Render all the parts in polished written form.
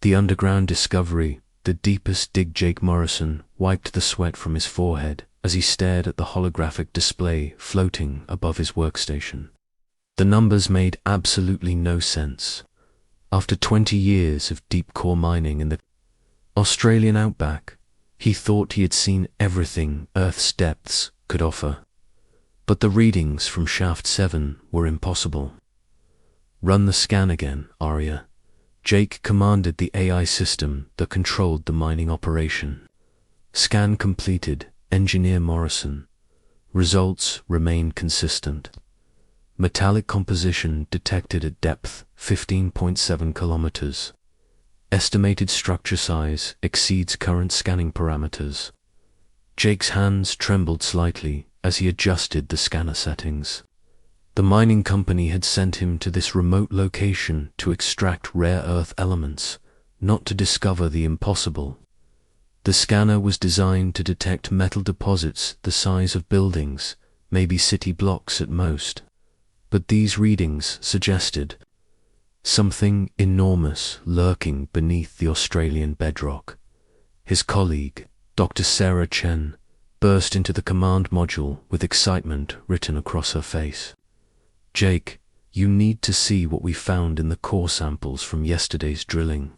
The underground discovery, the deepest dig. Jake Morrison wiped the sweat from his forehead as he stared at the holographic display floating above his workstation. The numbers made absolutely no sense. After 20 years of deep core mining in the Australian outback, he thought he had seen everything Earth's depths could offer. But the readings from Shaft 7 were impossible. "Run the scan again, Arya." Jake commanded the AI system that controlled the mining operation. "Scan completed, Engineer Morrison." Results remained consistent. Metallic composition detected at depth 15.7 kilometers. Estimated structure size exceeds current scanning parameters. Jake's hands trembled slightly as he adjusted the scanner settings. The mining company had sent him to this remote location to extract rare earth elements, not to discover the impossible. The scanner was designed to detect metal deposits the size of buildings, maybe city blocks at most. But these readings suggested something enormous lurking beneath the Australian bedrock. His colleague, Dr. Sarah Chen, burst into the command module with excitement written across her face. "Jake, you need to see what we found in the core samples from yesterday's drilling."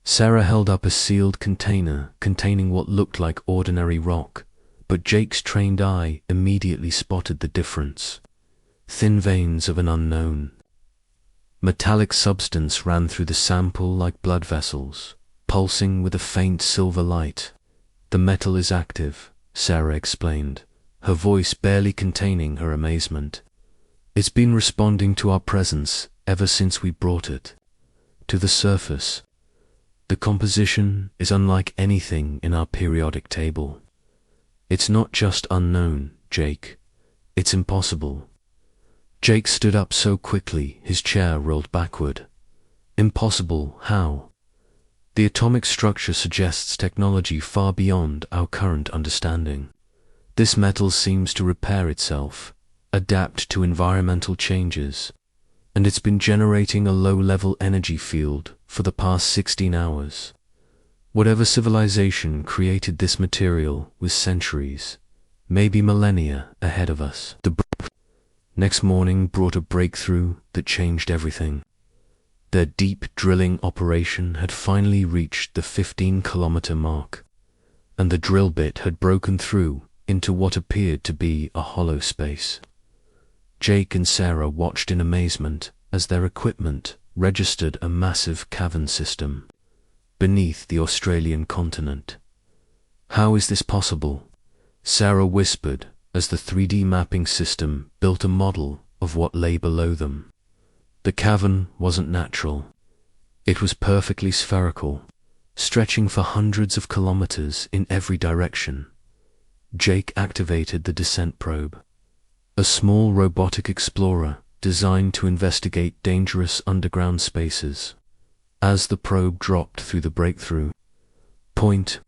Sarah held up a sealed container containing what looked like ordinary rock, but Jake's trained eye immediately spotted the difference. Thin veins of an unknown. Metallic substance ran through the sample like blood vessels, pulsing with a faint silver light. "The metal is active," Sarah explained, her voice barely containing her amazement. "It's been responding to our presence ever since we brought it to the surface. The composition is unlike anything in our periodic table. It's not just unknown, Jake. It's impossible." Jake stood up so quickly his chair rolled backward. "Impossible, how?" "The atomic structure suggests technology far beyond our current understanding. This metal seems to repair itself, adapt to environmental changes, and it's been generating a low-level energy field for the past 16 hours. Whatever civilization created this material was centuries, maybe millennia ahead of us." The next morning brought a breakthrough that changed everything. Their deep drilling operation had finally reached the 15-kilometer mark, and the drill bit had broken through into what appeared to be a hollow space. Jake and Sarah watched in amazement as their equipment registered a massive cavern system beneath the Australian continent. "How is this possible?" Sarah whispered as the 3D mapping system built a model of what lay below them. The cavern wasn't natural. It was perfectly spherical, stretching for hundreds of kilometers in every direction. Jake activated the descent probe, a small robotic explorer designed to investigate dangerous underground spaces. As the probe dropped through the breakthrough point,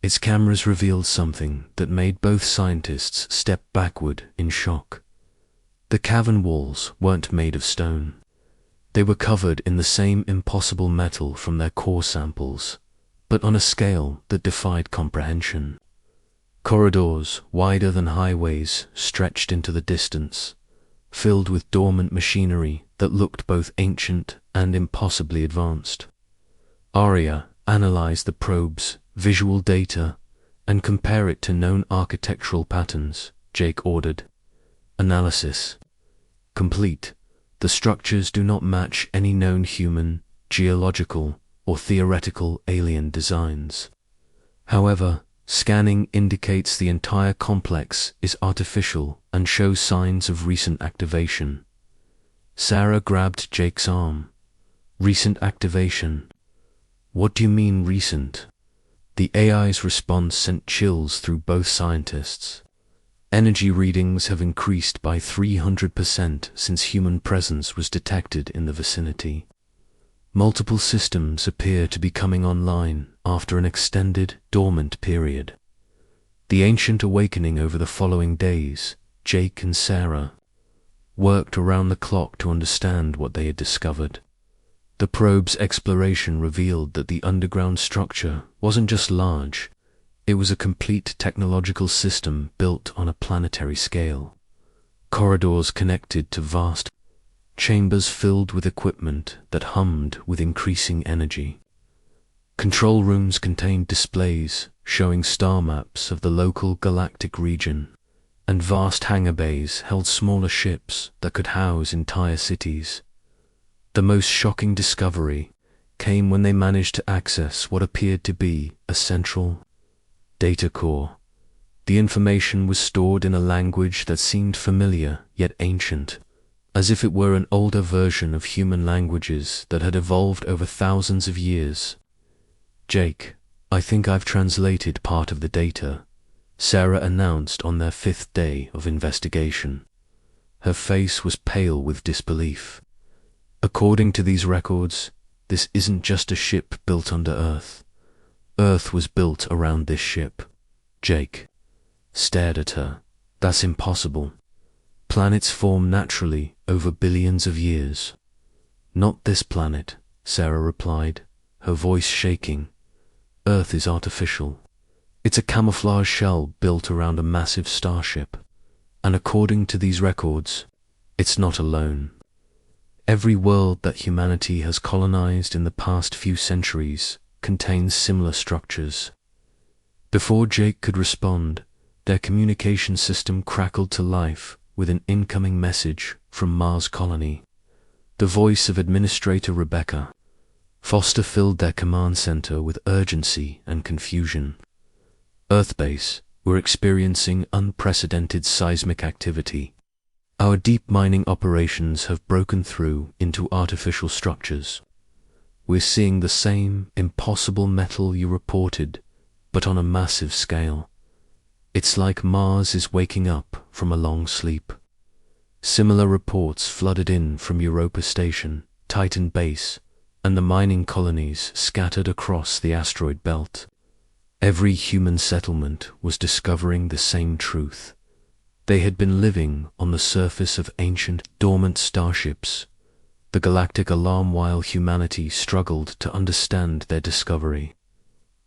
its cameras revealed something that made both scientists step backward in shock. The cavern walls weren't made of stone. They were covered in the same impossible metal from their core samples, but on a scale that defied comprehension. Corridors wider than highways stretched into the distance, filled with dormant machinery that looked both ancient and impossibly advanced. Arya analyzed the probe's visual data and compare it to known architectural patterns, Jake ordered. Analysis complete. The structures do not match any known human, geological, or theoretical alien designs. However, scanning indicates the entire complex is artificial and shows signs of recent activation. Sarah grabbed Jake's arm. "Recent activation? What do you mean recent?" The AI's response sent chills through both scientists. Energy readings have increased by 300% since human presence was detected in the vicinity. Multiple systems appear to be coming online after an extended, dormant period. The ancient awakening over the following days, Jake and Sarah worked around the clock to understand what they had discovered. The probe's exploration revealed that the underground structure wasn't just large, it was a complete technological system built on a planetary scale. Corridors connected to vast chambers filled with equipment that hummed with increasing energy. Control rooms contained displays showing star maps of the local galactic region, and vast hangar bays held smaller ships that could house entire cities. The most shocking discovery came when they managed to access what appeared to be a central data core. The information was stored in a language that seemed familiar yet ancient, as if it were an older version of human languages that had evolved over thousands of years. "Jake, I think I've translated part of the data," Sarah announced on their 5th day of investigation. Her face was pale with disbelief. "According to these records, this isn't just a ship built under Earth. Earth was built around this ship." Jake stared at her. "That's impossible. Planets form naturally over billions of years." "Not this planet," Sarah replied, her voice shaking. "Earth is artificial. It's a camouflage shell built around a massive starship. And according to these records, it's not alone. Every world that humanity has colonized in the past few centuries contains similar structures." Before Jake could respond, their communication system crackled to life with an incoming message from Mars Colony. The voice of Administrator Rebecca Foster filled their command center with urgency and confusion. "Earthbase, we're experiencing unprecedented seismic activity. Our deep mining operations have broken through into artificial structures. We're seeing the same impossible metal you reported, but on a massive scale. It's like Mars is waking up from a long sleep." Similar reports flooded in from Europa Station, Titan Base, and the mining colonies scattered across the asteroid belt. Every human settlement was discovering the same truth. They had been living on the surface of ancient, dormant starships, the galactic alarm while humanity struggled to understand their discovery.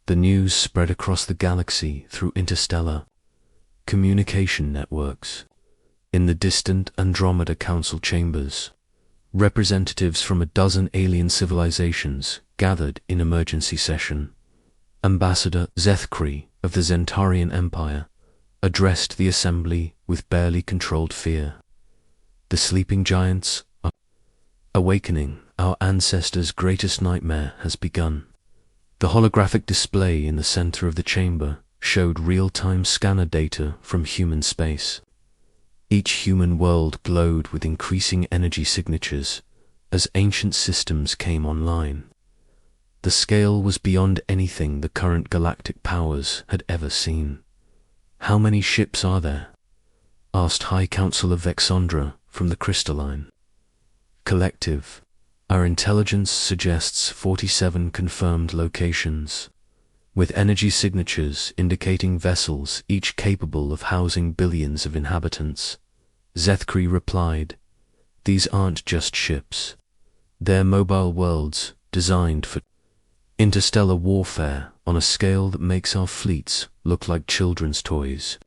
The news spread across the galaxy through interstellar communication networks. In the distant Andromeda Council chambers, representatives from a dozen alien civilizations gathered in emergency session. Ambassador Zethkri of the Zentarian Empire addressed the assembly with barely controlled fear. "The sleeping giants are awakening. Our ancestors' greatest nightmare has begun." The holographic display in the center of the chamber showed real-time scanner data from human space. Each human world glowed with increasing energy signatures as ancient systems came online. The scale was beyond anything the current galactic powers had ever seen. "How many ships are there?" asked High Counselor Vexandra from the Crystalline. "Collective. Our intelligence suggests 47 confirmed locations, with energy signatures indicating vessels each capable of housing billions of inhabitants." Zethkri replied, "These aren't just ships. They're mobile worlds designed for interstellar warfare on a scale that makes our fleets look like children's toys."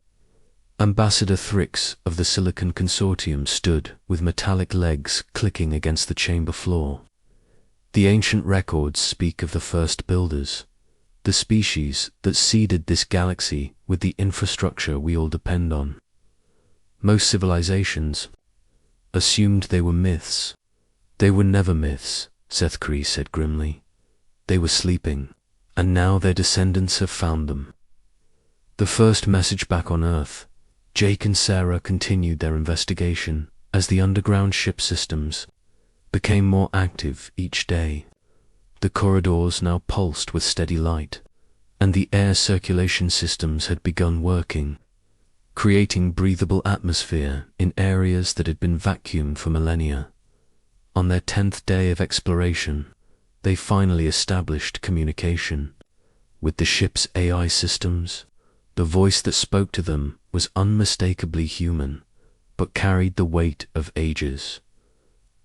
Ambassador Thrix of the Silicon Consortium stood with metallic legs clicking against the chamber floor. "The ancient records speak of the first builders, the species that seeded this galaxy with the infrastructure we all depend on. Most civilizations assumed they were myths. They were never myths," Zethkri said grimly. "They were sleeping, and now their descendants have found them." The first message back on Earth, Jake and Sarah continued their investigation as the underground ship systems became more active each day. The corridors now pulsed with steady light, and the air circulation systems had begun working, creating breathable atmosphere in areas that had been vacuumed for millennia. On their 10th day of exploration, they finally established communication with the ship's AI systems. The voice that spoke to them was unmistakably human, but carried the weight of ages.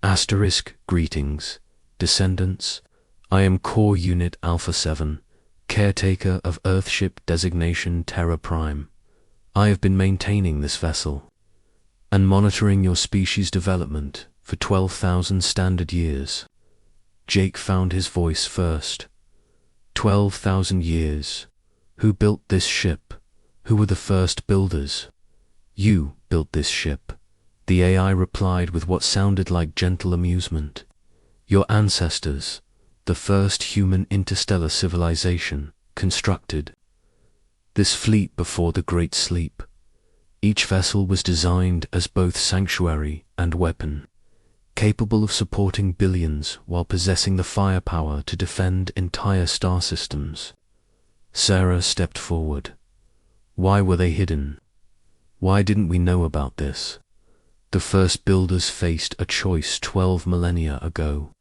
"Asterisk greetings. Descendants, I am Core Unit Alpha 7, caretaker of Earthship designation Terra Prime. I have been maintaining this vessel and monitoring your species development for 12,000 standard years. Jake found his voice first. 12,000 years. Who built this ship? Who were the first builders? You built this ship. The AI replied with what sounded like gentle amusement. Your ancestors, the first human interstellar civilization, constructed this fleet before the Great Sleep. Each vessel was designed as both sanctuary and weapon, capable of supporting billions while possessing the firepower to defend entire star systems. Sarah stepped forward. Why were they hidden? Why didn't we know about this? The first builders faced a choice 12 millennia ago.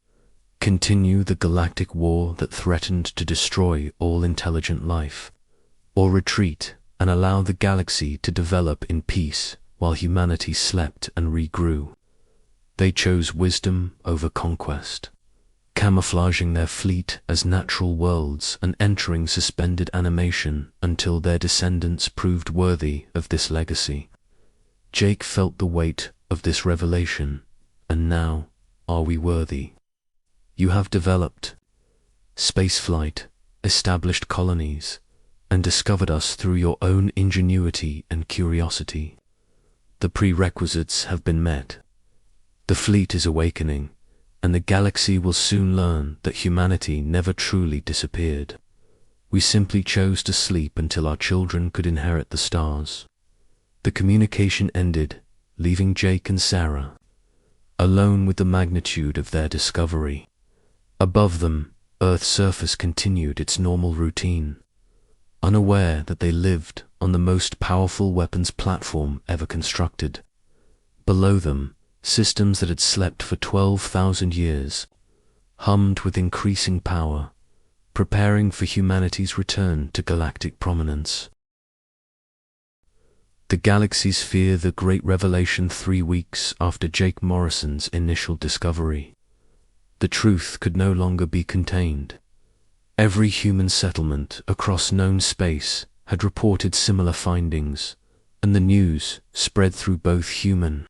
Continue the galactic war that threatened to destroy all intelligent life, or retreat and allow the galaxy to develop in peace while humanity slept and regrew. They chose wisdom over conquest, camouflaging their fleet as natural worlds and entering suspended animation until their descendants proved worthy of this legacy. Jake felt the weight of this revelation, and now, are we worthy? You have developed spaceflight, established colonies, and discovered us through your own ingenuity and curiosity. The prerequisites have been met. The fleet is awakening, and the galaxy will soon learn that humanity never truly disappeared. We simply chose to sleep until our children could inherit the stars. The communication ended, leaving Jake and Sarah alone with the magnitude of their discovery. Above them, Earth's surface continued its normal routine, unaware that they lived on the most powerful weapons platform ever constructed. Below them, systems that had slept for 12,000 years hummed with increasing power, preparing for humanity's return to galactic prominence. The galaxies fear the great revelation 3 weeks after Jake Morrison's initial discovery. The truth could no longer be contained. Every human settlement across known space had reported similar findings, and the news spread through both human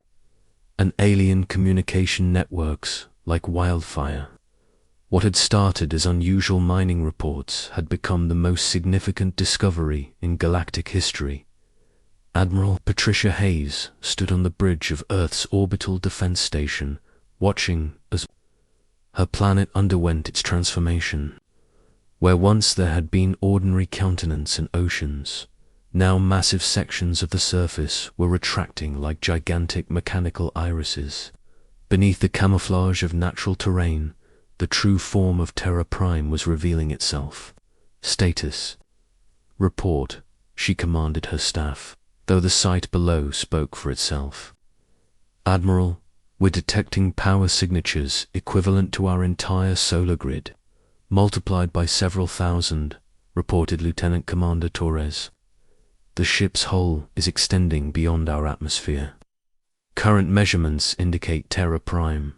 and alien communication networks like wildfire. What had started as unusual mining reports had become the most significant discovery in galactic history. Admiral Patricia Hayes stood on the bridge of Earth's orbital defense station, watching as her planet underwent its transformation. Where once there had been ordinary continents and oceans, now massive sections of the surface were retracting like gigantic mechanical irises. Beneath the camouflage of natural terrain, the true form of Terra Prime was revealing itself. Status. Report, she commanded her staff, though the sight below spoke for itself. Admiral, we're detecting power signatures equivalent to our entire solar grid, multiplied by several thousand, reported Lieutenant Commander Torres. The ship's hull is extending beyond our atmosphere. Current measurements indicate Terra Prime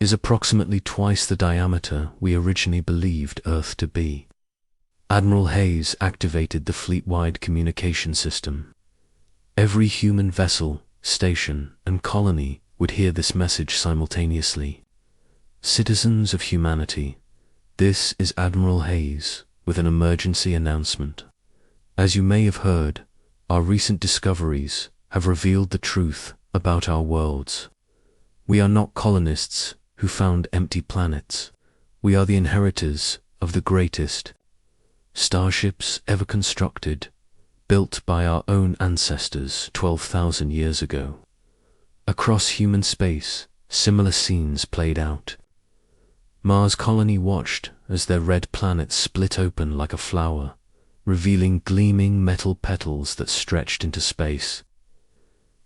is approximately twice the diameter we originally believed Earth to be. Admiral Hayes activated the fleet-wide communication system. Every human vessel, station, and colony would hear this message simultaneously. Citizens of humanity, this is Admiral Hayes with an emergency announcement. As you may have heard, our recent discoveries have revealed the truth about our worlds. We are not colonists who found empty planets. We are the inheritors of the greatest starships ever constructed, built by our own ancestors 12,000 years ago. Across human space, similar scenes played out. Mars colony watched as their red planet split open like a flower, revealing gleaming metal petals that stretched into space.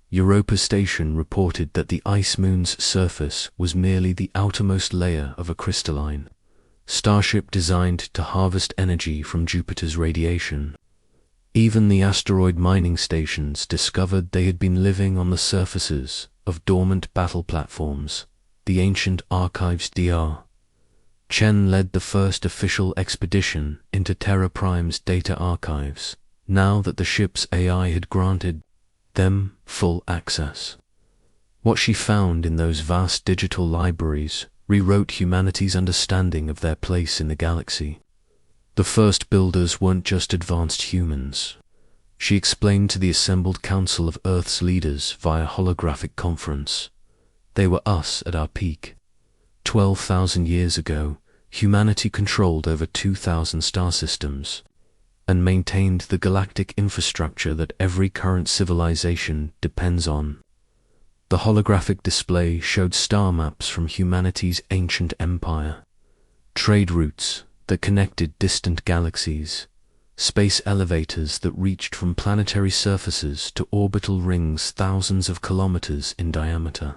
Europa Station reported that the ice moon's surface was merely the outermost layer of a crystalline starship designed to harvest energy from Jupiter's radiation. Even the asteroid mining stations discovered they had been living on the surfaces of dormant battle platforms, the ancient archives DR, Chen led the first official expedition into Terra Prime's data archives, now that the ship's AI had granted them full access. What she found in those vast digital libraries rewrote humanity's understanding of their place in the galaxy. The first builders weren't just advanced humans. She explained to the assembled council of Earth's leaders via holographic conference. They were us at our peak. 12,000 years ago, humanity controlled over 2,000 star systems and maintained the galactic infrastructure that every current civilization depends on. The holographic display showed star maps from humanity's ancient empire, trade routes that connected distant galaxies, space elevators that reached from planetary surfaces to orbital rings thousands of kilometers in diameter,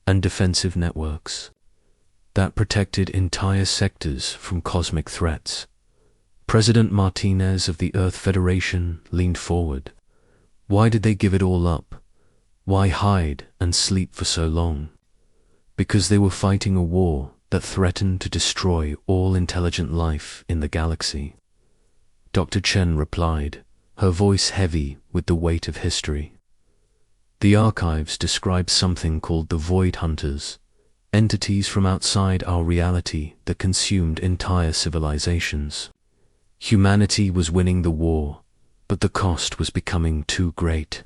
and defensive networks that protected entire sectors from cosmic threats. President Martinez of the Earth Federation leaned forward. Why did they give it all up? Why hide and sleep for so long? Because they were fighting a war that threatened to destroy all intelligent life in the galaxy. Dr. Chen replied, her voice heavy with the weight of history. The archives describe something called the Void Hunters, entities from outside our reality that consumed entire civilizations. Humanity was winning the war, but the cost was becoming too great.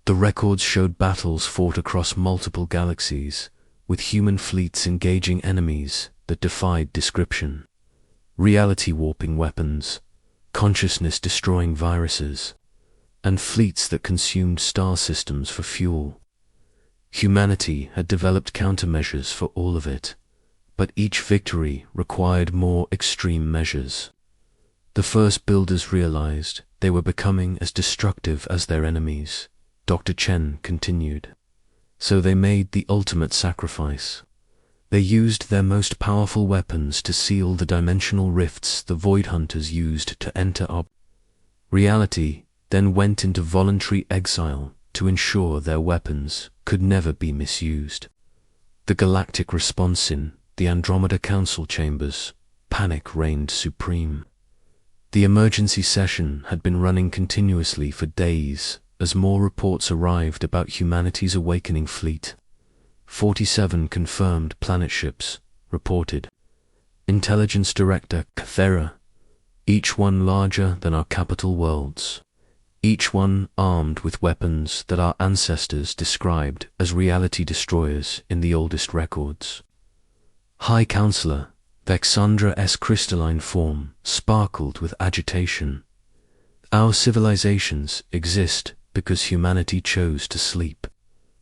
The records showed battles fought across multiple galaxies, with human fleets engaging enemies that defied description. Reality-warping weapons, consciousness-destroying viruses, and fleets that consumed star systems for fuel. Humanity had developed countermeasures for all of it, but each victory required more extreme measures. The first builders realized they were becoming as destructive as their enemies, Dr. Chen continued. So they made the ultimate sacrifice. They used their most powerful weapons to seal the dimensional rifts the Void Hunters used to enter our reality, then went into voluntary exile to ensure their weapons could never be misused. The galactic response in the Andromeda Council chambers, panic reigned supreme. The emergency session had been running continuously for days as more reports arrived about humanity's awakening fleet. 47 confirmed planet ships reported. Intelligence Director Cathera, each one larger than our capital worlds, each one armed with weapons that our ancestors described as reality destroyers in the oldest records. High Counselor Vexandra's crystalline form sparkled with agitation. Our civilizations exist because humanity chose to sleep.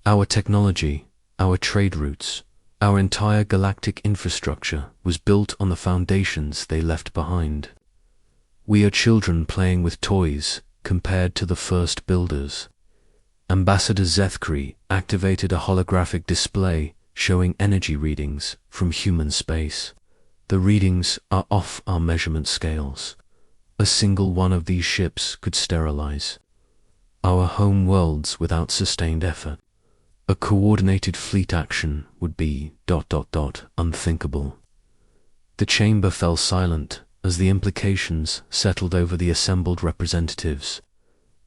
Our technology, our trade routes, our entire galactic infrastructure was built on the foundations they left behind. We are children playing with toys compared to the first builders. Ambassador Zethkri activated a holographic display showing energy readings from human space. The readings are off our measurement scales. A single one of these ships could sterilize our home worlds without sustained effort. A coordinated fleet action would be ... unthinkable. The chamber fell silent as the implications settled over the assembled representatives.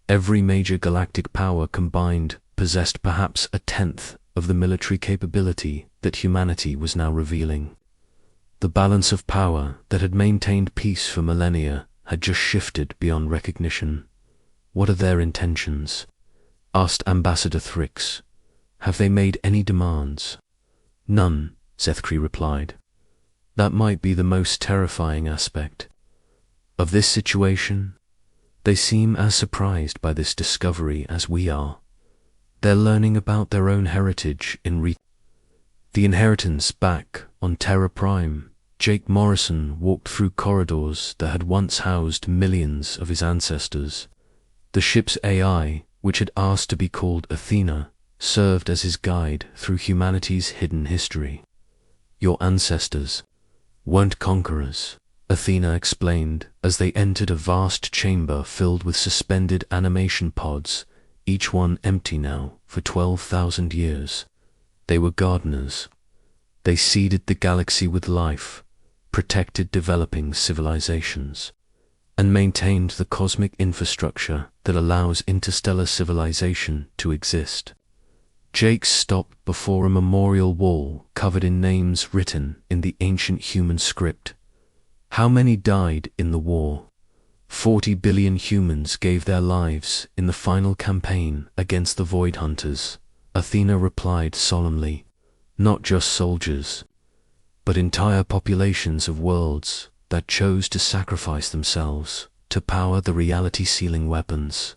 Every major galactic power combined possessed perhaps a tenth of the military capability that humanity was now revealing. The balance of power that had maintained peace for millennia had just shifted beyond recognition. What are their intentions? Asked Ambassador Thrix. Have they made any demands? None, Zethkri replied. That might be the most terrifying aspect of this situation. They seem as surprised by this discovery as we are. They're learning about their own heritage in the inheritance back on Terra Prime. Jake Morrison walked through corridors that had once housed millions of his ancestors. The ship's AI, which had asked to be called Athena, served as his guide through humanity's hidden history. Your ancestors weren't conquerors, Athena explained as they entered a vast chamber filled with suspended animation pods, each one empty now for 12,000 years. They were gardeners. They seeded the galaxy with life, protected developing civilizations, and maintained the cosmic infrastructure that allows interstellar civilization to exist. Jake stopped before a memorial wall covered in names written in the ancient human script. How many died in the war? 40 billion humans gave their lives in the final campaign against the Void Hunters, Athena replied solemnly. Not just soldiers, but entire populations of worlds that chose to sacrifice themselves to power the reality-sealing weapons.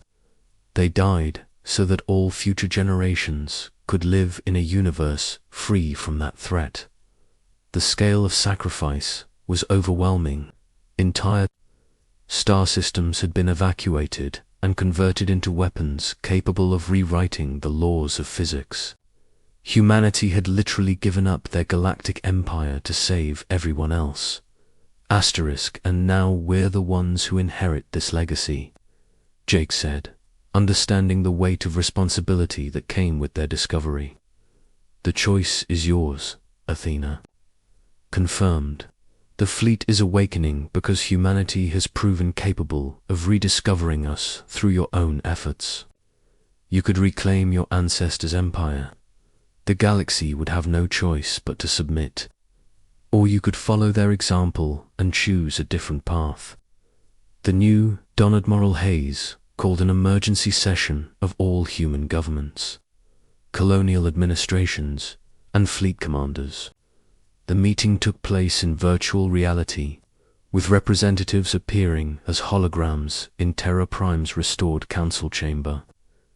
They died so that all future generations could live in a universe free from that threat. The scale of sacrifice was overwhelming. Entire star systems had been evacuated and converted into weapons capable of rewriting the laws of physics. Humanity had literally given up their galactic empire to save everyone else. And now we're the ones who inherit this legacy, Jake said, understanding the weight of responsibility that came with their discovery. The choice is yours, Athena. Confirmed. The fleet is awakening because humanity has proven capable of rediscovering us through your own efforts. You could reclaim your ancestors' empire. The galaxy would have no choice but to submit. Or you could follow their example and choose a different path. The new Don Admiral Hayes called an emergency session of all human governments, colonial administrations, and fleet commanders. The meeting took place in virtual reality, with representatives appearing as holograms in Terra Prime's restored council chamber,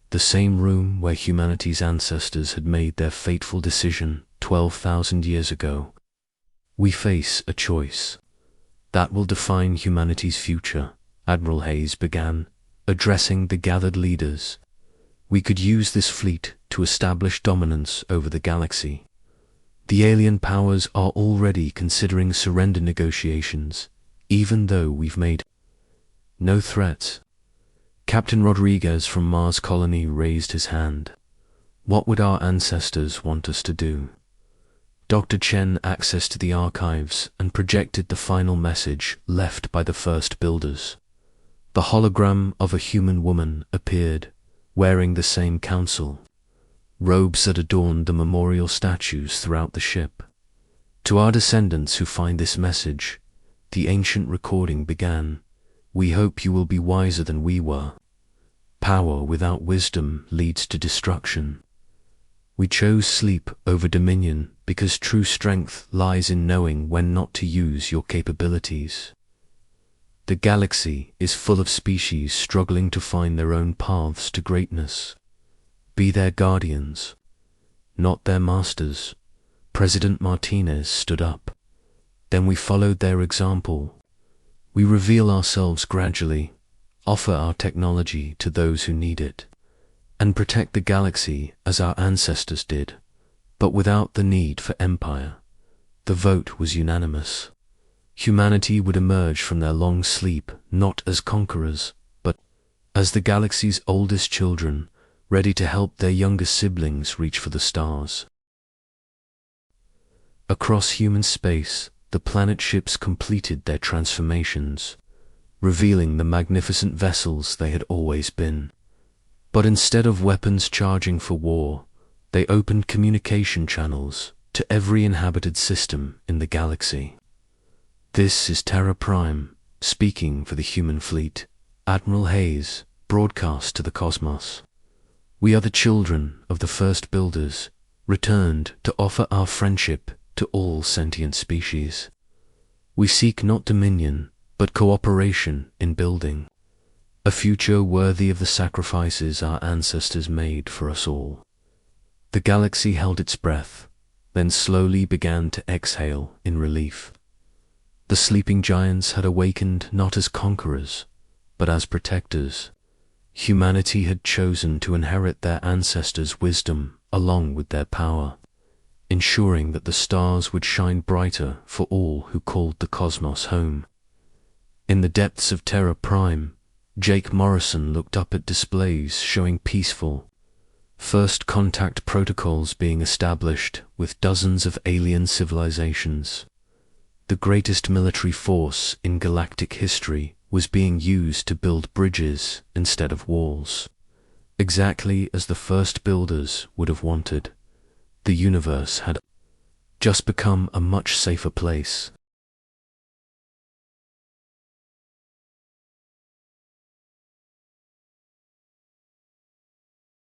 the same room where humanity's ancestors had made their fateful decision 12,000 years ago. We face a choice that will define humanity's future, Admiral Hayes began, addressing the gathered leaders. We could use this fleet to establish dominance over the galaxy. The alien powers are already considering surrender negotiations, even though we've made no threats. Captain Rodriguez from Mars Colony raised his hand. What would our ancestors want us to do? Dr. Chen accessed the archives and projected the final message left by the first builders. The hologram of a human woman appeared, wearing the same council robes that adorned the memorial statues throughout the ship. To our descendants who find this message, the ancient recording began. We hope you will be wiser than we were. Power without wisdom leads to destruction. We chose sleep over dominion because true strength lies in knowing when not to use your capabilities. The galaxy is full of species struggling to find their own paths to greatness. Be their guardians, not their masters. President Martinez stood up. Then we followed their example. We reveal ourselves gradually, offer our technology to those who need it, and protect the galaxy as our ancestors did, but without the need for empire. The vote was unanimous. Humanity would emerge from their long sleep not as conquerors, but as the galaxy's oldest children, ready to help their younger siblings reach for the stars. Across human space, the planet ships completed their transformations, revealing the magnificent vessels they had always been. But instead of weapons charging for war, they opened communication channels to every inhabited system in the galaxy. This is Terra Prime, speaking for the human fleet. Admiral Hayes broadcast to the cosmos. We are the children of the first builders, returned to offer our friendship to all sentient species. We seek not dominion, but cooperation in building a future worthy of the sacrifices our ancestors made for us all. The galaxy held its breath, then slowly began to exhale in relief. The sleeping giants had awakened not as conquerors, but as protectors. Humanity had chosen to inherit their ancestors' wisdom along with their power, ensuring that the stars would shine brighter for all who called the cosmos home. In the depths of Terra Prime, Jake Morrison looked up at displays showing peaceful first contact protocols being established with dozens of alien civilizations. The greatest military force in galactic history was being used to build bridges instead of walls. Exactly as the first builders would have wanted, the universe had just become a much safer place.